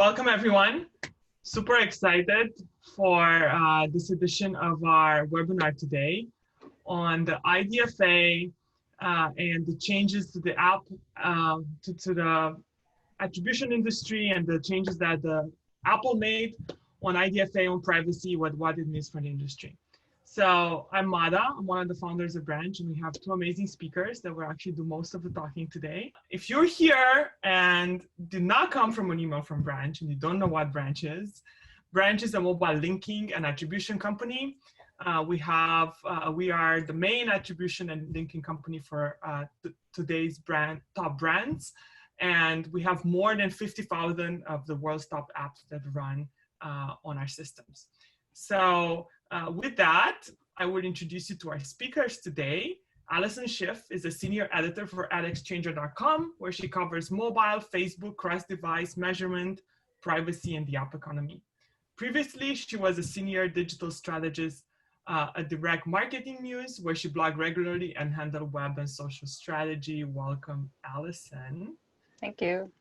Welcome, everyone. Super excited for this edition of our webinar today on the IDFA and the changes to the app, to the attribution industry and the changes that Apple made on IDFA on privacy, what it means for the industry. So I'm Mada, I'm one of the founders of Branch, and we have two amazing speakers that will actually do most of the talking today. If you're here and did not come from an email from Branch and you don't know what Branch is a mobile linking and attribution company. We are the main attribution and linking company for today's top brands. And we have more than 50,000 of the world's top apps that run on our systems. So with that, I would introduce you to our speakers today. Alison Schiff is a senior editor for AdExchanger.com, where she covers mobile, Facebook, cross-device measurement, privacy, and the app economy. Previously, she was a senior digital strategist at Direct Marketing News, where she blogged regularly and handled web and social strategy. Welcome, Alison. Thank you.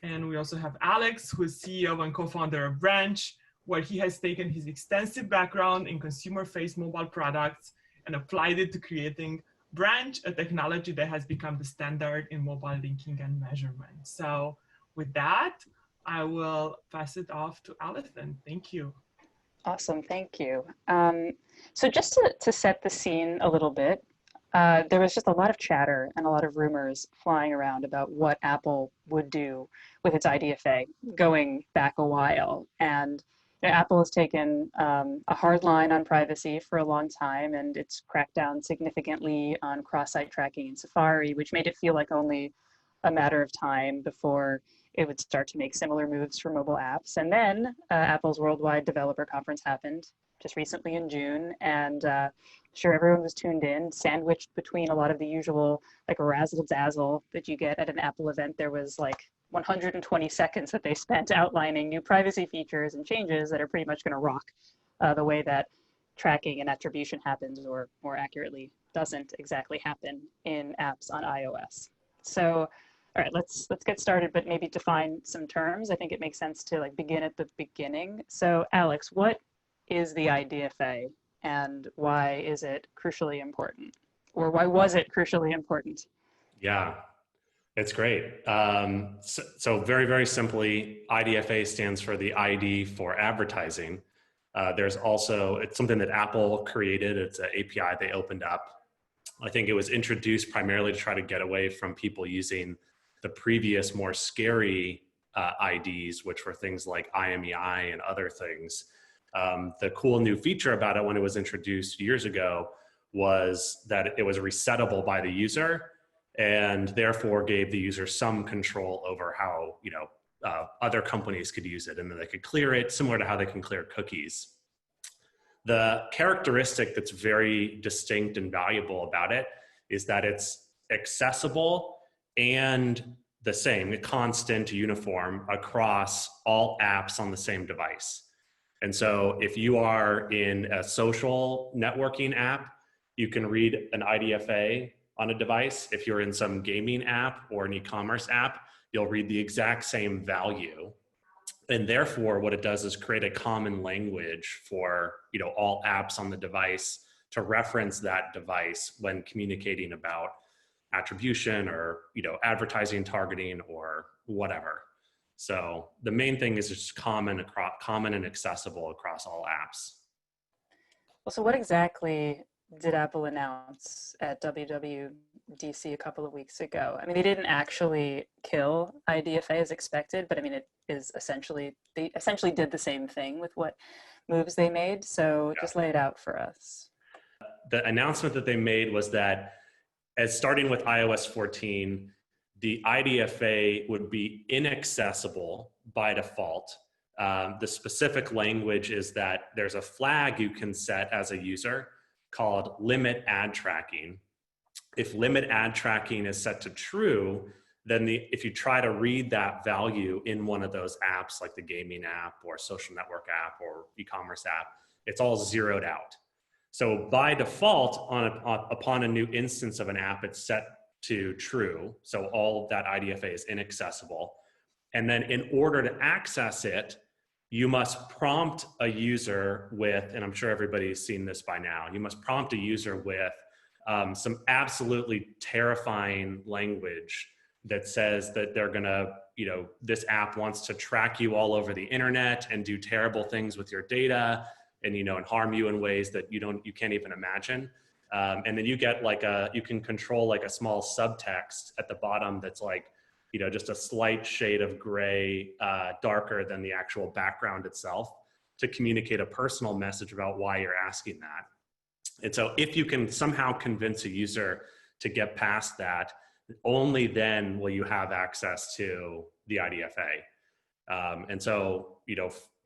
And we also have Alex, who is CEO and co-founder of Branch, where he has taken his extensive background in consumer-faced mobile products and applied it to creating Branch, a technology that has become the standard in mobile linking and measurement. So with that, I will pass it off to Alison. Thank you. Awesome, thank you. So just to set the scene a little bit, there was just a lot of chatter and a lot of rumors flying around about what Apple would do with its IDFA going back a while. And Apple has taken a hard line on privacy for a long time, and it's cracked down significantly on cross-site tracking in Safari, which made it feel like only a matter of time before it would start to make similar moves for mobile apps. And then Apple's Worldwide Developer Conference happened just recently in June, and sure, everyone was tuned in, sandwiched between a lot of the usual like razzle-dazzle that you get at an Apple event. There was like 120 seconds that they spent outlining new privacy features and changes that are pretty much going to rock the way that tracking and attribution happens, or more accurately, doesn't exactly happen in apps on iOS. So, all right, let's get started, but maybe define some terms. I think it makes sense to like begin at the beginning. So, Alex, what is the IDFA, and why is it crucially important, or why was it crucially important? Yeah. It's great. So very, very simply, IDFA stands for the ID for advertising. There's also, it's something that Apple created. It's an API they opened up. I think it was introduced primarily to try to get away from people using the previous more scary IDs, which were things like IMEI and other things. The cool new feature about it when it was introduced years ago was that it was resettable by the user, and therefore gave the user some control over how other companies could use it, and then they could clear it, similar to how they can clear cookies. The characteristic that's very distinct and valuable about it is that it's accessible and the same, constant, uniform across all apps on the same device. And so if you are in a social networking app, you can read an IDFA on a device. If you're in some gaming app or an e-commerce app, you'll read the exact same value. And therefore, what it does is create a common language for all apps on the device to reference that device when communicating about attribution or advertising targeting or whatever. So the main thing is just common and accessible across all apps. Well, so what exactly did Apple announce at WWDC a couple of weeks ago? I mean, they didn't actually kill IDFA as expected, but I mean, they essentially did the same thing with what moves they made. So just lay it out for us. The announcement that they made was that starting with iOS 14, the IDFA would be inaccessible by default. The specific language is that there's a flag you can set as a user called limit ad tracking. If limit ad tracking is set to true, then if you try to read that value in one of those apps, like the gaming app or social network app or e-commerce app, it's all zeroed out. So by default, upon a new instance of an app, it's set to true. So all of that IDFA is inaccessible. And then in order to access it, you must prompt a user with, and I'm sure everybody's seen this by now, you must prompt a user with some absolutely terrifying language that says that they're gonna, this app wants to track you all over the internet and do terrible things with your data and, and harm you in ways that you can't even imagine. And then you get you can control like a small subtext at the bottom that's like, just a slight shade of gray, darker than the actual background itself to communicate a personal message about why you're asking that. And so if you can somehow convince a user to get past that, only then will you have access to the IDFA. And so,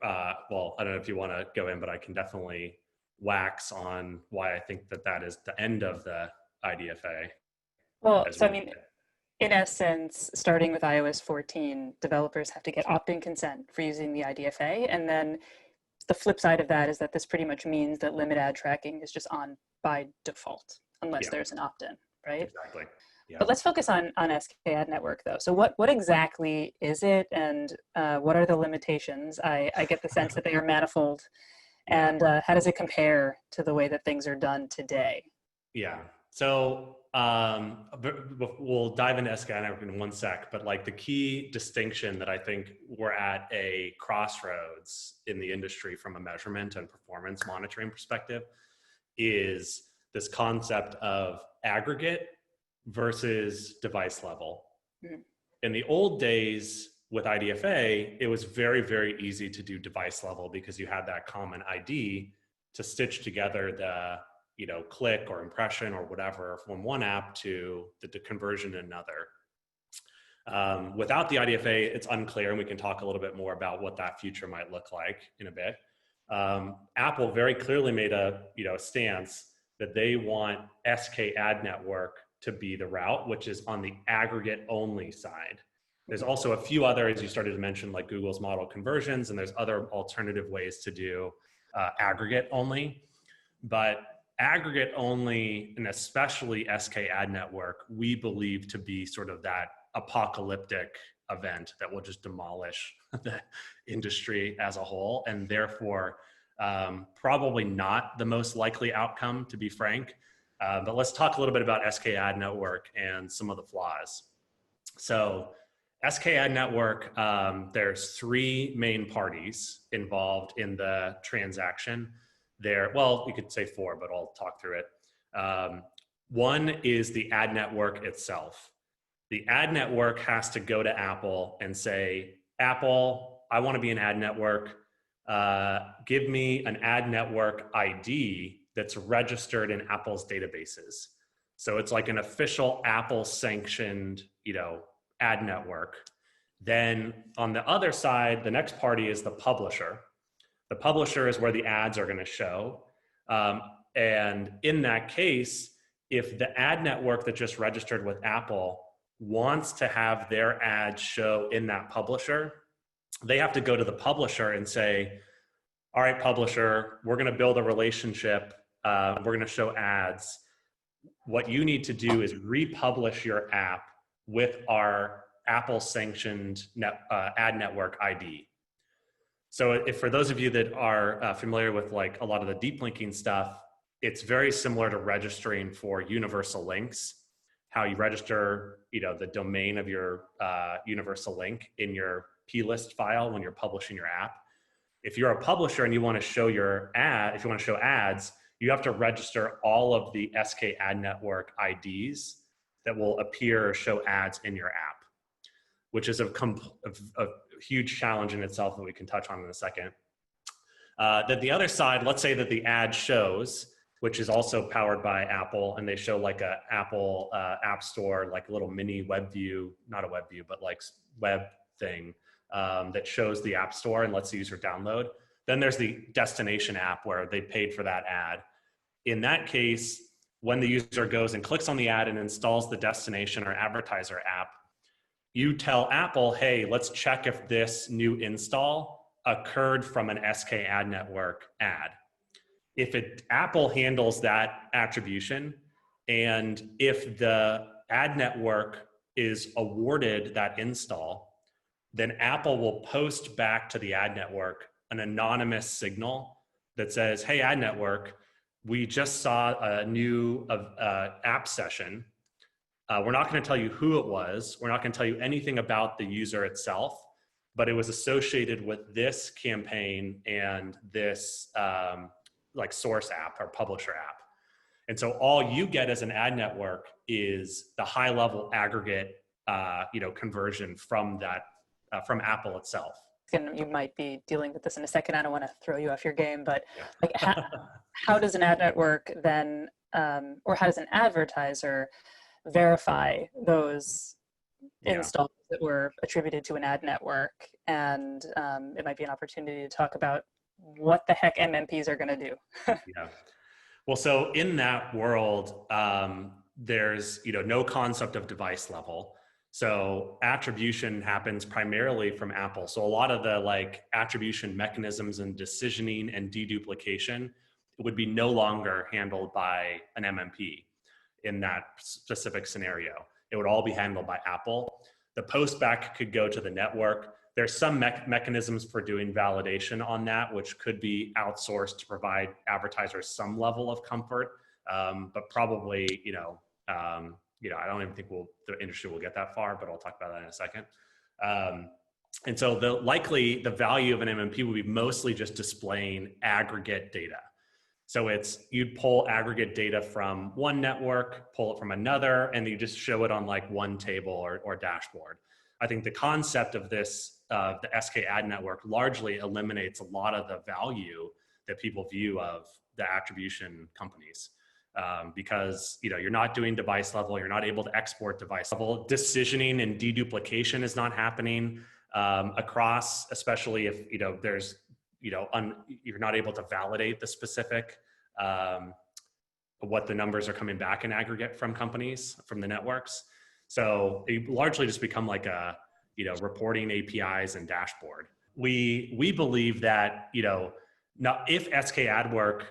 well, I don't know if you want to go in, but I can definitely wax on why I think that is the end of the IDFA. Well, so I mean, in essence, starting with iOS 14, developers have to get opt-in consent for using the IDFA. And then the flip side of that is that this pretty much means that limit ad tracking is just on by default, unless there's an opt-in, right? Exactly. Yeah. But let's focus on SKAdNetwork though. So what exactly is it, and what are the limitations? I get the sense that they are manifold. And how does it compare to the way that things are done today? Yeah. So we'll dive into SKAdNetwork in one sec, but like the key distinction that I think we're at a crossroads in the industry from a measurement and performance monitoring perspective is this concept of aggregate versus device level. Mm-hmm. In the old days with IDFA, it was very, very easy to do device level because you had that common ID to stitch together the click or impression or whatever from one app to the conversion in another. Without the IDFA, it's unclear, and we can talk a little bit more about what that future might look like in a bit. Apple very clearly made a stance that they want SKAdNetwork to be the route, which is on the aggregate only side. There's also a few other, as you started to mention, like Google's model conversions, and there's other alternative ways to do aggregate only. But aggregate only, and especially SKAdNetwork, we believe to be sort of that apocalyptic event that will just demolish the industry as a whole, and therefore probably not the most likely outcome, to be frank. But let's talk a little bit about SKAdNetwork and some of the flaws. So SKAdNetwork, there's three main parties involved in the transaction. Well, you could say four, but I'll talk through it. One is the ad network itself. The ad network has to go to Apple and say, Apple, I want to be an ad network. Give me an ad network ID that's registered in Apple's databases. So it's like an official Apple sanctioned, ad network. Then on the other side, the next party is the publisher. The publisher is where the ads are going to show. And in that case, if the ad network that just registered with Apple wants to have their ads show in that publisher, they have to go to the publisher and say, all right, publisher, we're going to build a relationship. We're going to show ads. What you need to do is republish your app with our Apple sanctioned ad network ID. So if for those of you that are familiar with like a lot of the deep linking stuff, it's very similar to registering for universal links, how you register, the domain of your universal link in your plist file when you're publishing your app. If you're a publisher and you want to show your ad, if you want to show ads, you have to register all of the SKAdNetwork IDs that will appear or show ads in your app, which is a huge challenge in itself that we can touch on in a second. Then the other side, let's say that the ad shows, which is also powered by Apple, and they show like a Apple App Store, like a little mini web view, not a web view, but like web thing that shows the App Store and lets the user download. Then there's the destination app where they paid for that ad. In that case, when the user goes and clicks on the ad and installs the destination or advertiser app, you tell Apple, hey, let's check if this new install occurred from an SKAdNetwork ad. If Apple handles that attribution, and if the ad network is awarded that install, then Apple will post back to the ad network an anonymous signal that says, hey, ad network, we just saw a new app session. We're not going to tell you who it was. We're not going to tell you anything about the user itself, but it was associated with this campaign and this like source app or publisher app. And so all you get as an ad network is the high level aggregate conversion from that, from Apple itself. And you might be dealing with this in a second. I don't want to throw you off your game, but Yeah. like how does an ad network then, or how does an advertiser verify those installs that were attributed to an ad network? And it might be an opportunity to talk about what the heck MMPs are going to do. Yeah. Well, so in that world, there's no concept of device level. So attribution happens primarily from Apple. So a lot of the like attribution mechanisms and decisioning and deduplication would be no longer handled by an MMP in that specific scenario. It would all be handled by Apple. The postback could go to the network. There's some mechanisms for doing validation on that, which could be outsourced to provide advertisers some level of comfort, but probably, I don't even think the industry will get that far, but I'll talk about that in a second. And so the value of an MMP would be mostly just displaying aggregate data. So you'd pull aggregate data from one network, pull it from another, and you just show it on like one table or dashboard. I think the concept of this, the SKAdNetwork, largely eliminates a lot of the value that people view of the attribution companies. Because you're not doing device level, you're not able to export device level. Decisioning and deduplication is not happening across, especially if you're not able to validate the specific what the numbers are coming back in aggregate from companies, from the networks. So they largely just become like a reporting APIs and dashboard. We believe that now if SKAdNetwork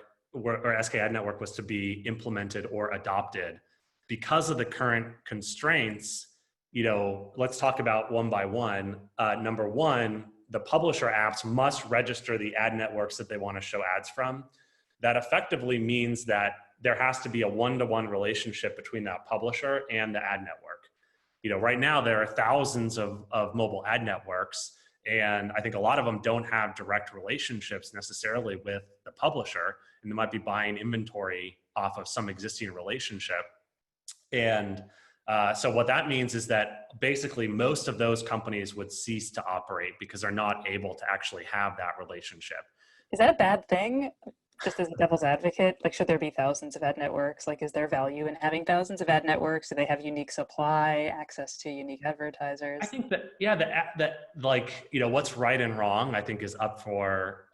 was to be implemented or adopted, because of the current constraints, let's talk about one by one. Number one, the publisher apps must register the ad networks that they want to show ads from. That effectively means that there has to be a one-to-one relationship between that publisher and the ad network. Right now there are thousands of mobile ad networks, and I think a lot of them don't have direct relationships necessarily with the publisher, and they might be buying inventory off of some existing relationship. And so what that means is that basically most of those companies would cease to operate because they're not able to actually have that relationship. Is that a bad thing? Just as a devil's advocate, like, should there be thousands of ad networks? Like, is there value in having thousands of ad networks? Do they have unique supply, access to unique advertisers? I think that what's right and wrong, I think, is up for,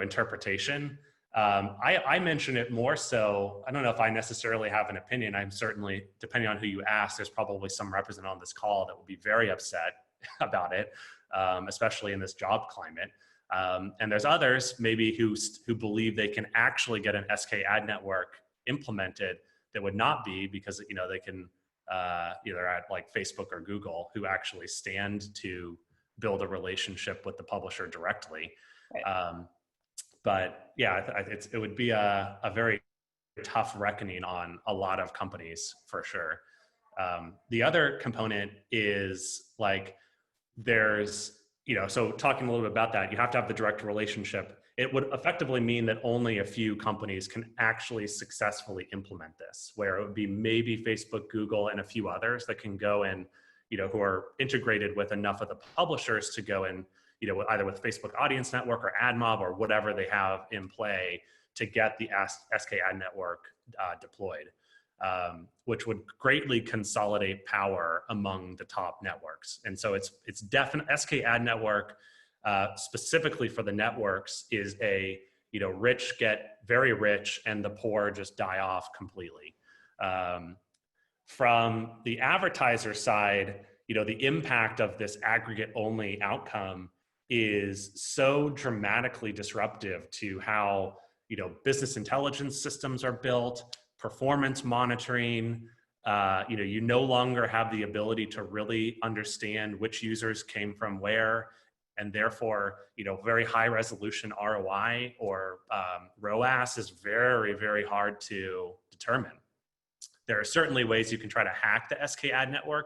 interpretation. I mention it more so, I don't know if I necessarily have an opinion. I'm certainly, depending on who you ask, there's probably some representative on this call that will be very upset about it, especially in this job climate. And there's others maybe who believe they can actually get an SKAdNetwork implemented that would not be, because they can they're at like Facebook or Google, who actually stand to build a relationship with the publisher directly. Right. But yeah, it would be a very tough reckoning on a lot of companies for sure. The other component is like there's so talking a little bit about that, you have to have the direct relationship. It would effectively mean that only a few companies can actually successfully implement this, where it would be maybe Facebook, Google, and a few others that can go and, who are integrated with enough of the publishers to go and, either with Facebook Audience Network or AdMob or whatever they have in play to get the SKAdNetwork deployed, which would greatly consolidate power among the top networks. And so it's definitely SKAdNetwork, specifically for the networks, is a rich get very rich and the poor just die off completely. From the advertiser side, the impact of this aggregate only outcome is so dramatically disruptive to how business intelligence systems are built, performance monitoring, You no longer have the ability to really understand which users came from where, and therefore, very high resolution ROI or ROAS is very, very hard to determine. There are certainly ways you can try to hack the SKAdNetwork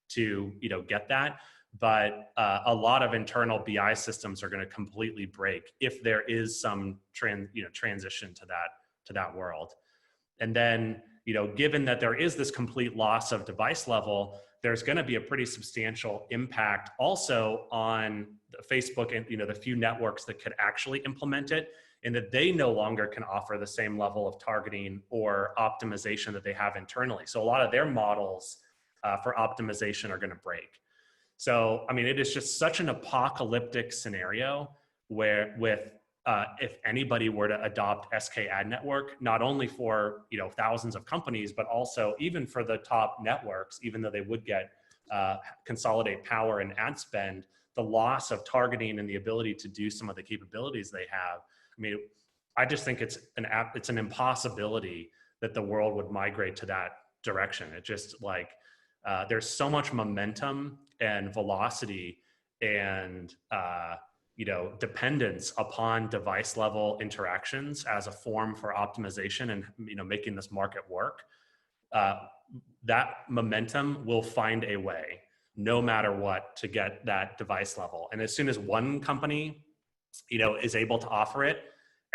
to get that, but a lot of internal BI systems are going to completely break if there is some transition to that world. And then given that there is this complete loss of device level, there's going to be a pretty substantial impact also on Facebook and the few networks that could actually implement it, in that they no longer can offer the same level of targeting or optimization that they have internally. So a lot of their models for optimization are going to break. So, I mean, it is just such an apocalyptic scenario where if anybody were to adopt SKAdNetwork, not only for thousands of companies, but also even for the top networks, even though they would get consolidate power and ad spend, the loss of targeting and the ability to do some of the capabilities they have. I mean, I just think it's an impossibility that the world would migrate to that direction. It just there's so much momentum and velocity and dependence upon device level interactions as a form for optimization and making this market work. That momentum will find a way, no matter what, to get that device level. And as soon as one company is able to offer it,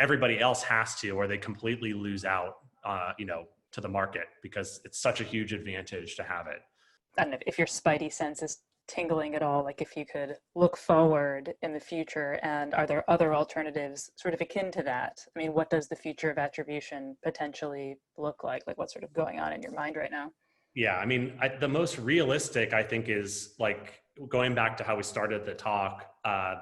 everybody else has to, or they completely lose out to the market, because it's such a huge advantage to have it. I don't know if your spidey sense is tingling at all, like if you could look forward in the future, and are there other alternatives sort of akin to that? I mean, what does the future of attribution potentially look like? Like, what's sort of going on in your mind right now? Yeah, I mean, the most realistic, I think, is going back to how we started the talk.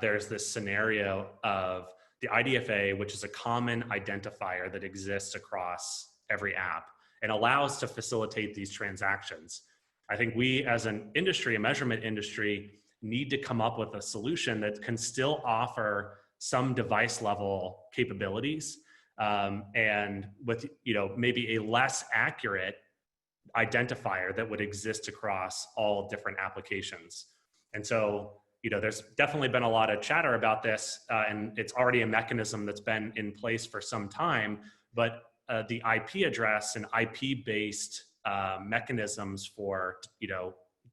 There's this scenario of the IDFA, which is a common identifier that exists across every app and allows to facilitate these transactions. I think we as an industry, a measurement industry, need to come up with a solution that can still offer some device level capabilities and with maybe a less accurate identifier that would exist across all different applications. And so there's definitely been a lot of chatter about this, and it's already a mechanism that's been in place for some time, but the IP address and IP-based mechanisms for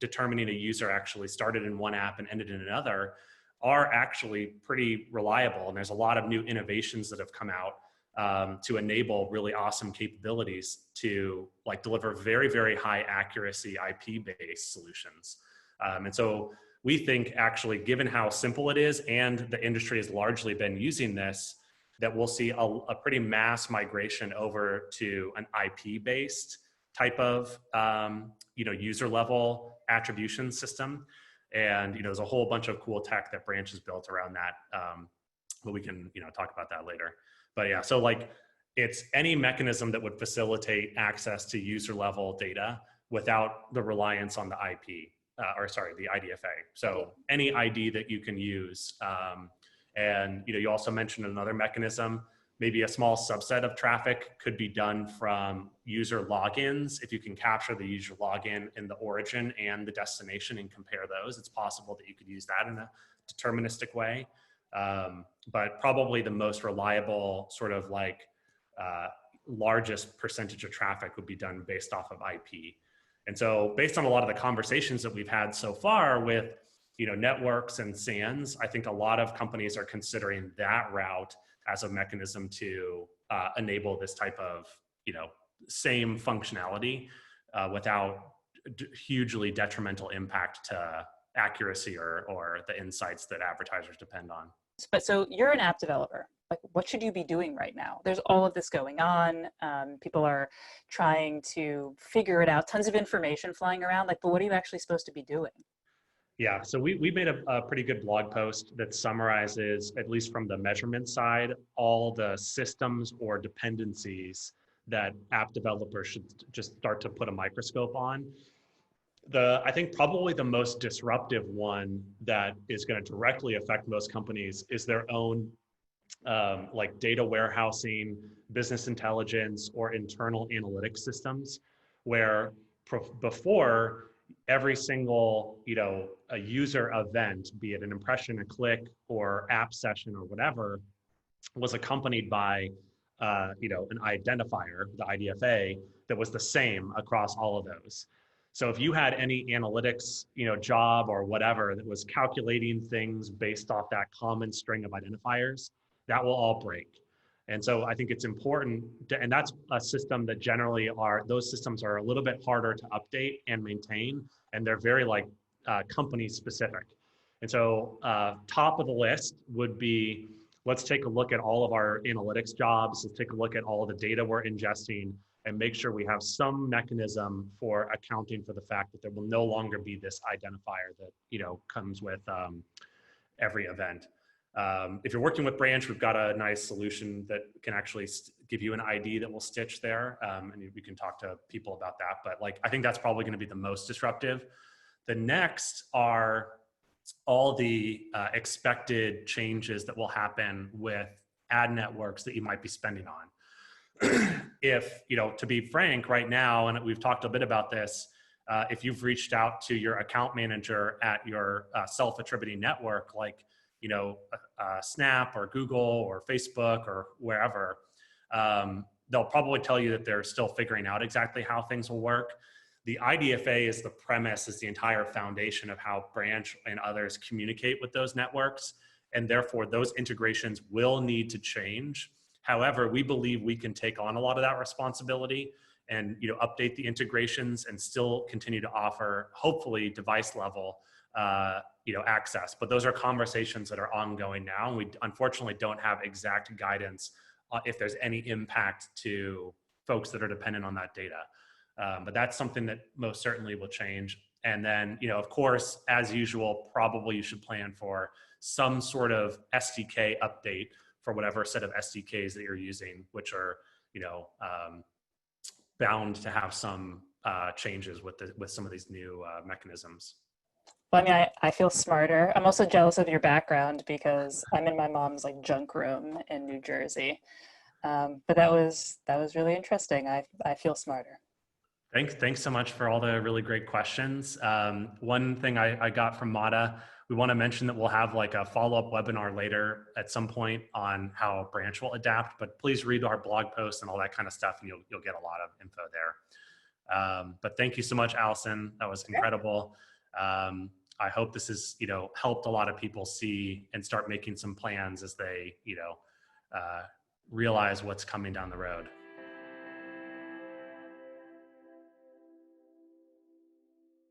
determining a user actually started in one app and ended in another are actually pretty reliable. And there's a lot of new innovations that have come out to enable really awesome capabilities to deliver very, very high accuracy IP-based solutions. And so we think, actually, given how simple it is and the industry has largely been using this, that we'll see a pretty mass migration over to an IP-based type of user level attribution system. And there's a whole bunch of cool tech that Branch has built around that, but we can talk about that later. But yeah, so it's any mechanism that would facilitate access to user level data without the reliance on the IP, the IDFA. So any ID that you can use. And you also mentioned another mechanism. Maybe a small subset of traffic could be done from user logins. If you can capture the user login in the origin and the destination and compare those, it's possible that you could use that in a deterministic way. But probably the most reliable sort of largest percentage of traffic would be done based off of IP. And so based on a lot of the conversations that we've had so far with networks and SANs, I think a lot of companies are considering that route as a mechanism to enable this type of same functionality without hugely detrimental impact to accuracy or the insights that advertisers depend on. But so you're an app developer. What should you be doing right now? There's all of this going on. People are trying to figure it out. Tons of information flying around. But what are you actually supposed to be doing? Yeah, so we made a pretty good blog post that summarizes, at least from the measurement side, all the systems or dependencies that app developers should just start to put a microscope on. I think probably the most disruptive one that is going to directly affect most companies is their own data warehousing, business intelligence, or internal analytics systems, where before, every single, a user event, be it an impression, a click, or app session or whatever, was accompanied by, an identifier, the IDFA, that was the same across all of those. So if you had any analytics, job or whatever that was calculating things based off that common string of identifiers, that will all break. And so I think it's important and that's a system that generally those systems are a little bit harder to update and maintain, and they're very company specific. And so top of the list would be, let's take a look at all of our analytics jobs. Let's take a look at all of the data we're ingesting and make sure we have some mechanism for accounting for the fact that there will no longer be this identifier that, comes with every event. If you're working with Branch, we've got a nice solution that can actually give you an ID that will stitch there. And we can talk to people about that. But I think that's probably going to be the most disruptive. The next are all the expected changes that will happen with ad networks that you might be spending on. If, to be frank right now, and we've talked a bit about this, if you've reached out to your account manager at your self-attributing network, Snap or Google or Facebook or wherever, they'll probably tell you that they're still figuring out exactly how things will work. The IDFA is the premise, is the entire foundation of how Branch and others communicate with those networks. And therefore those integrations will need to change. However, we believe we can take on a lot of that responsibility and, update the integrations and still continue to offer, hopefully, device level, access. But those are conversations that are ongoing now. And we unfortunately don't have exact guidance if there's any impact to folks that are dependent on that data. But that's something that most certainly will change. And then, of course, as usual, probably you should plan for some sort of SDK update for whatever set of SDKs that you're using, which are, bound to have some changes with some of these new mechanisms. Well, I mean, I feel smarter. I'm also jealous of your background because I'm in my mom's junk room in New Jersey. But that was really interesting. I feel smarter. Thanks so much for all the really great questions. One thing I got from Mata, we want to mention that we'll have a follow-up webinar later at some point on how Branch will adapt, but please read our blog post and all that kind of stuff, and you'll get a lot of info there. But thank you so much, Allison. That was incredible. I hope this has, helped a lot of people see and start making some plans as they, realize what's coming down the road.